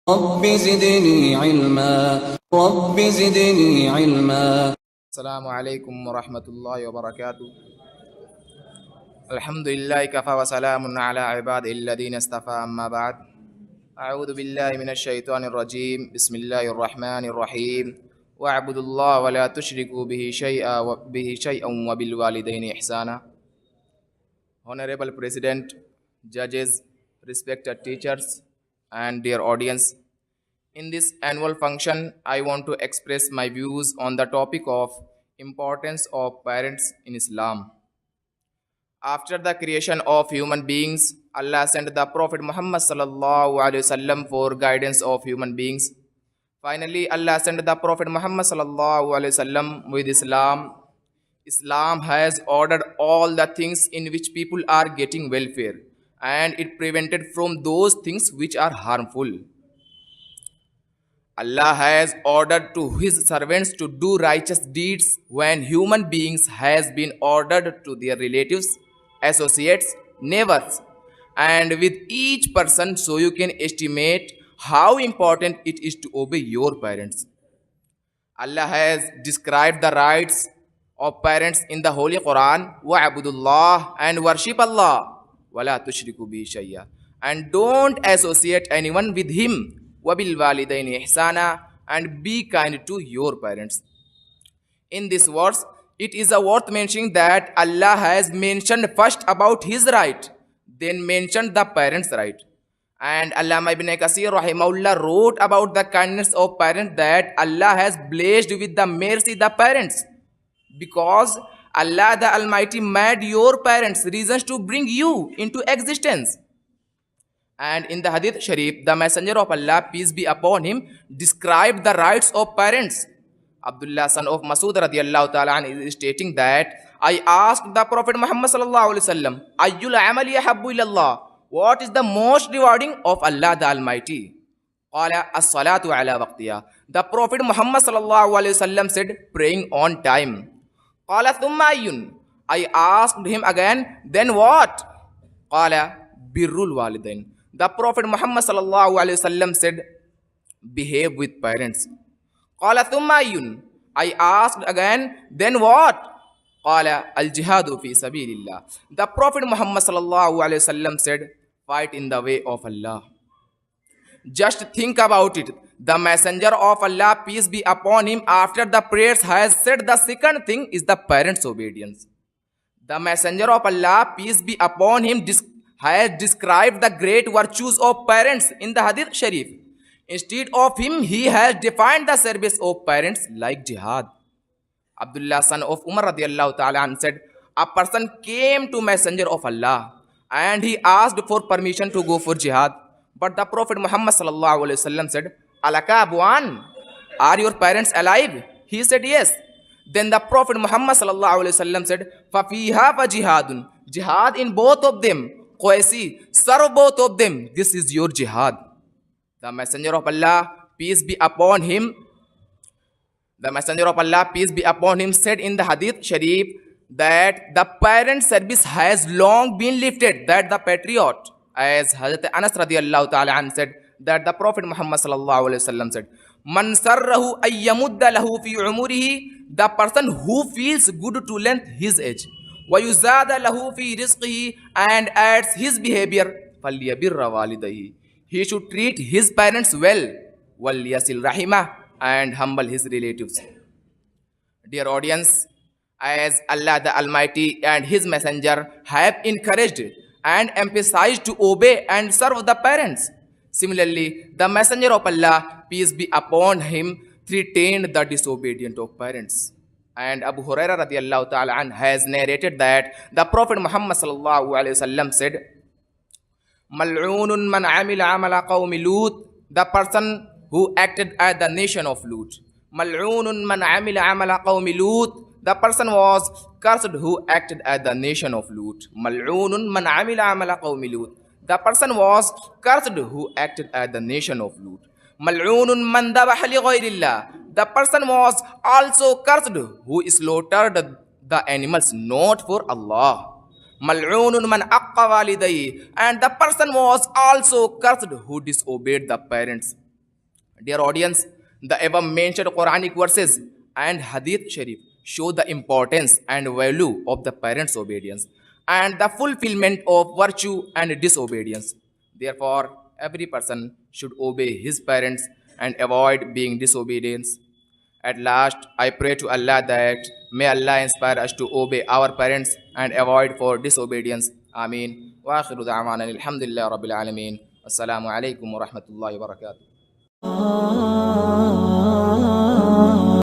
رب زدني علما رب زدني علما. السلام عليكم ورحمة الله وبركاته. الحمد لله كفى وسلام على عباده الذين اصطفى. أما بعد، أعوذ بالله من الشيطان الرجيم. بسم الله الرحمن الرحيم. واعبدوا الله ولا تشركوا به شيئا وبالوالدين إحسانا. Honorable President, judges, respected teachers, and dear audience, in this annual function, I want to express my views on the topic of importance of parents in Islam. After the creation of human beings, Allah sent the Prophet Muhammad sallallahu alaihi wasallam for guidance of human beings. Finally, Allah sent the Prophet Muhammad sallallahu alaihi wasallam with Islam. Islam has ordered all the things in which people are getting welfare, and it prevented from those things which are harmful. Allah has ordered to his servants to do righteous deeds when human beings has been ordered to their relatives, associates, neighbors, and with each person, so you can estimate how important it is to obey your parents. Allah has described the rights of parents in the Holy Quran, wa'budullah, and worship Allah, wala tushriku bi shay'a, and don't associate anyone with him, wabil walidaini ihsana, and be kind to your parents. In this verse, it is worth mentioning that Allah has mentioned first about his right, then mentioned the parents' right. And Allama ibn Kasir rahimahullah wrote about the kindness of parents that Allah has blessed with the mercy the parents, because Allah the Almighty made your parents reasons to bring you into existence. And in the Hadith Sharif, the Messenger of Allah, peace be upon him, described the rights of parents. Abdullah son of Masud radiallahu ta'ala is stating that I asked the Prophet Muhammad sallallahu alaihi wasallam, Ayyul amali yahabbu ilallah, what is the most rewarding of Allah the Almighty? Qala as-salatu ala waqtiha. The Prophet Muhammad sallallahu alaihi wasallam said, praying on time. Qala thumma ayyun. I asked him again, then what? Qala birrul walidain. The Prophet Muhammad sallallahu alaihi wasallam said, behave with parents. Qala thumma ayyun. I asked again, then what? Qala al jihadu fi sabilillah. The Prophet Muhammad sallallahu alaihi wasallam said, fight in the way of Allah. Just think about it. The Messenger of Allah, peace be upon him, after the prayers has said the second thing is the parents' obedience. The Messenger of Allah, peace be upon him, has described the great virtues of parents in the Hadith Sharif. Instead of him, he has defined the service of parents like jihad. Abdullah son of Umar radiallahu ta'ala said, a person came to Messenger of Allah and he asked for permission to go for jihad. But the Prophet Muhammad sallallahu alaihi wasallam said, Alaka abuan, are your parents alive? He said yes. Then the Prophet Muhammad sallallahu alaihi wasallam said, Fafiha fa jihadun, jihad in both of them. Qaisi, serve both of them. This is your jihad. The Messenger of Allah, peace be upon him, said in the Hadith Sharif that the parent service has long been lifted, that the patriot, as Hazrat Anas radiallahu ta'ala said, that the Prophet Muhammad sallallahu alaihi wasallam said, Man sarrahu ayyamudda lahu fi umurihi, the person who feels good to length his age, wa yuzada lahu fi rizqihi, and adds his behavior, falyabirra walidayhi, he should treat his parents well, wal yasil rahimah, and humble his relatives. Dear audience, as Allah the Almighty and his messenger have encouraged and emphasized to obey and serve the parents, similarly the Messenger of Allah, peace be upon him, threatened the disobedient of parents. And Abu Hurairah radiallahu ta'ala has narrated that the Prophet Muhammad sallallahu alaihi wasallam said, Mal'unun man amila amala qawmi Lut, the person who acted as the nation of Lut. Mal'unun man amila amala qawmi Lut, the person was cursed who acted as the nation of Lut. Mal'unun man amila amala qawmi Lut, the person was cursed who acted as the nation of Lut. Mal'unun man dabaha li ghayrillah, the person was also cursed who slaughtered the animals not for Allah. Mal'unun man aqqa walidayhi, and the person was also cursed who disobeyed the parents. Dear audience, the above mentioned Quranic verses and Hadith Sharif show the importance and value of the parents' obedience and the fulfillment of virtue and disobedience. Therefore, every person should obey his parents and avoid being disobedient. At last, I pray to Allah that may Allah inspire us to obey our parents and avoid for disobedience. Ameen. Wa akhiru da'wana alhamdulillah rabbil alameen. Assalamu alaikum wa rahmatullahi wa barakatuh.